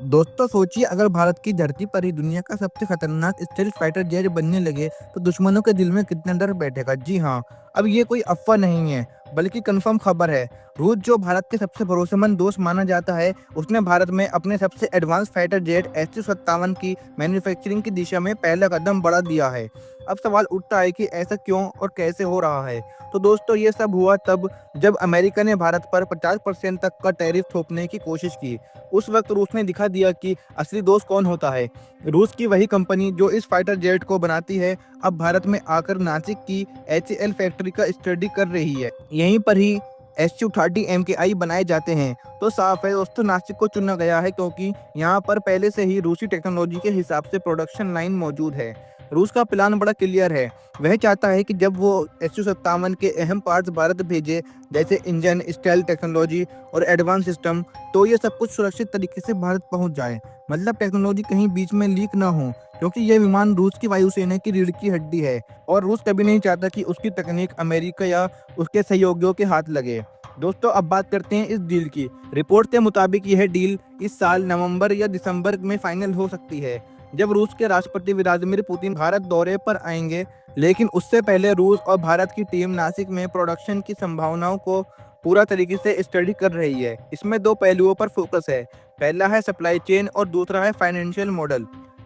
दोस्तों सोचिए, अगर भारत की धरती पर ही दुनिया का सबसे खतरनाक स्टेल्थ फाइटर जेट बनने लगे तो दुश्मनों के दिल में कितना डर बैठेगा। जी हाँ, अब ये कोई अफवाह नहीं है बल्कि कंफर्म खबर है। रूस, जो भारत के सबसे भरोसेमंद दोस्त माना जाता है, उसने भारत में अपने सबसे एडवांस फाइटर जेट SU-57 की मैन्युफैक्चरिंग की दिशा में पहला कदम बढ़ा दिया है। अब सवाल उठता है कि ऐसा क्यों और कैसे हो रहा है। तो दोस्तों, ये सब हुआ तब जब अमेरिका ने भारत पर 50% तक का टैरिफ थोपने की कोशिश की। उस वक्त रूस ने दिखा दिया कि असली दोस्त कौन होता है। रूस की वही कंपनी जो इस फाइटर जेट को बनाती है, अब भारत में आकर नासिक की HAL फैक्ट्री का स्टडी कर रही है। यहीं पर ही SU-30 MKI बनाए जाते हैं। तो साफ है दोस्तों, नासिक को चुना गया है क्योंकि यहाँ पर पहले से ही रूसी टेक्नोलॉजी के हिसाब से प्रोडक्शन लाइन मौजूद है। रूस का प्लान बड़ा क्लियर है। वह चाहता है कि जब वो SU-57 के अहम पार्ट्स भारत भेजे, जैसे इंजन, स्टाइल टेक्नोलॉजी और एडवांस सिस्टम, तो ये सब कुछ सुरक्षित तरीके से भारत पहुंच जाए। मतलब टेक्नोलॉजी कहीं बीच में लीक ना हो, क्योंकि ये विमान रूस की वायुसेना की रीढ़ की हड्डी है और रूस कभी नहीं चाहता कि उसकी तकनीक अमेरिका या उसके सहयोगियों के हाथ लगे। दोस्तों, अब बात करते हैं इस डील की। रिपोर्ट के मुताबिक यह डील इस साल नवंबर या दिसंबर में फाइनल हो सकती है, जब रूस के राष्ट्रपति व्लादिमीर पुतिन भारत दौरे पर आएंगे। लेकिन उससे पहले रूस और भारत की टीम नासिक में प्रोडक्शन की संभावनाओं को पूरा तरीके से स्टडी कर रही है। इसमें दो पहलुओं पर फोकस है। पहला है सप्लाई चेन और दूसरा है फाइनेंशियल मॉडल।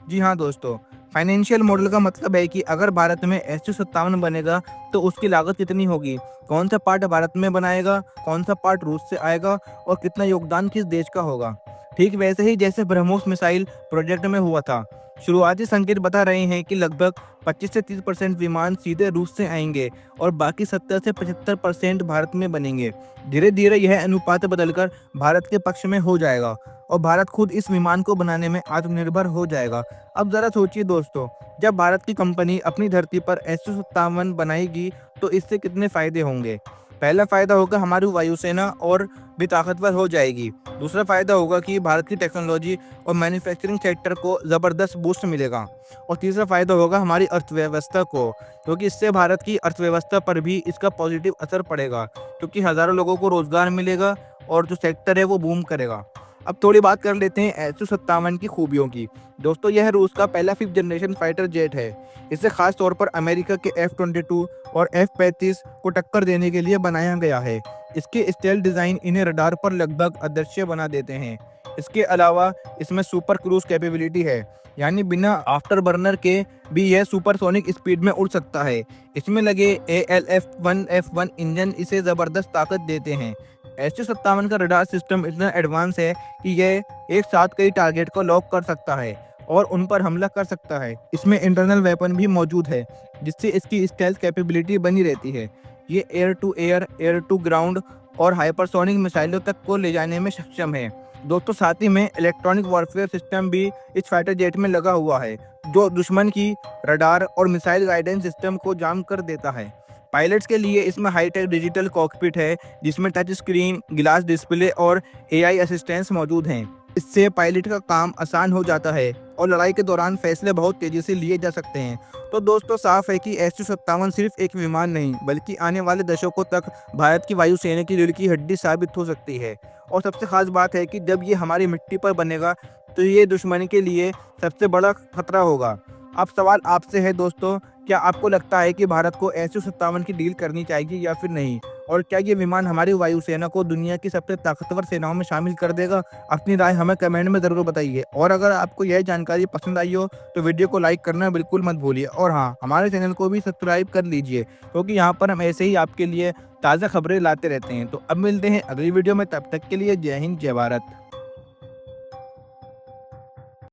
जी हाँ दोस्तों, फाइनेंशियल मॉडल का मतलब है कि अगर भारत में SU-57 बनेगा तो उसकी लागत कितनी होगी, कौन सा पार्ट भारत में बनाएगा, कौन सा पार्ट रूस से आएगा और कितना योगदान किस देश का होगा। ठीक वैसे ही जैसे ब्रह्मोस मिसाइल प्रोजेक्ट में हुआ था। शुरुआती संकेत बता रहे हैं कि लगभग 25 से 30% विमान सीधे रूस से आएंगे और बाकी 70 से 75% भारत में बनेंगे। धीरे धीरे यह अनुपात बदलकर भारत के पक्ष में हो जाएगा और भारत खुद इस विमान को बनाने में आत्मनिर्भर हो जाएगा। अब जरा सोचिए दोस्तों, जब भारत की कंपनी अपनी धरती पर SU-57 बनाएगी तो इससे कितने फायदे होंगे। पहला फायदा होगा, हमारी वायुसेना और भी ताकतवर हो जाएगी। दूसरा फायदा होगा कि भारत की टेक्नोलॉजी और मैन्युफैक्चरिंग सेक्टर को ज़बरदस्त बूस्ट मिलेगा। और तीसरा फायदा होगा हमारी अर्थव्यवस्था को, क्योंकि इससे भारत की अर्थव्यवस्था पर भी इसका पॉजिटिव असर पड़ेगा, क्योंकि हज़ारों लोगों को रोज़गार मिलेगा और जो सेक्टर है वो बूम करेगा। अब थोड़ी बात कर लेते हैं SU-57 की खूबियों की। दोस्तों, यह रूस का पहला 5th जनरेशन फाइटर जेट है। इसे खास तौर पर अमेरिका के F-22 और F-35 को टक्कर देने के लिए बनाया गया है। इसके स्टेल्थ डिज़ाइन इन्हें रडार पर लगभग अदृश्य बना देते हैं। इसके अलावा इसमें सुपर क्रूज कैपेबिलिटी है, यानी बिना आफ्टर बर्नर के भी यह सुपरसोनिक स्पीड में उड़ सकता है। इसमें लगे ALF-1F1 इंजन इसे ज़बरदस्त ताकत देते हैं। SU-57 का रडार सिस्टम इतना एडवांस है कि यह एक साथ कई टारगेट को लॉक कर सकता है और उन पर हमला कर सकता है। इसमें इंटरनल वेपन भी मौजूद है, जिससे इसकी स्टेल्थ कैपेबिलिटी बनी रहती है। ये air to air, air to ground और हाइपरसोनिक मिसाइलों तक को ले जाने में सक्षम है। दोस्तों, साथ ही में इलेक्ट्रॉनिक वॉरफेयर सिस्टम भी इस फाइटर जेट में लगा हुआ है, जो दुश्मन की रडार और मिसाइल गाइडेंस सिस्टम को जाम कर देता है। पायलट्स के लिए इसमें हाईटेक डिजिटल कॉकपिट है, जिसमें टच स्क्रीन, ग्लास डिस्प्ले और AI असिस्टेंस मौजूद हैं। इससे पायलट का काम आसान हो जाता है और लड़ाई के दौरान फैसले बहुत तेजी से लिए जा सकते हैं। तो दोस्तों, साफ है कि SU-57 सिर्फ एक विमान नहीं, बल्कि आने वाले दशकों तक भारत की वायुसेना की रीढ़ की हड्डी साबित हो सकती है। और सबसे खास बात है कि जब ये हमारी मिट्टी पर बनेगा तो ये दुश्मन के लिए सबसे बड़ा खतरा होगा। अब सवाल आपसे है दोस्तों, क्या आपको लगता है कि भारत को SU-57 की डील करनी चाहिए या फिर नहीं? और क्या ये विमान हमारी वायुसेना को दुनिया की सबसे ताकतवर सेनाओं में शामिल कर देगा? अपनी राय हमें कमेंट में ज़रूर बताइए। और अगर आपको यह जानकारी पसंद आई हो तो वीडियो को लाइक करना बिल्कुल मत भूलिए। और हाँ, हमारे चैनल को भी सब्सक्राइब कर लीजिए, क्योंकि यहाँ पर हम ऐसे ही आपके लिए ताज़ा खबरें लाते रहते हैं। तो अब मिलते हैं अगली वीडियो में, तब तक के लिए जय हिंद, जय भारत।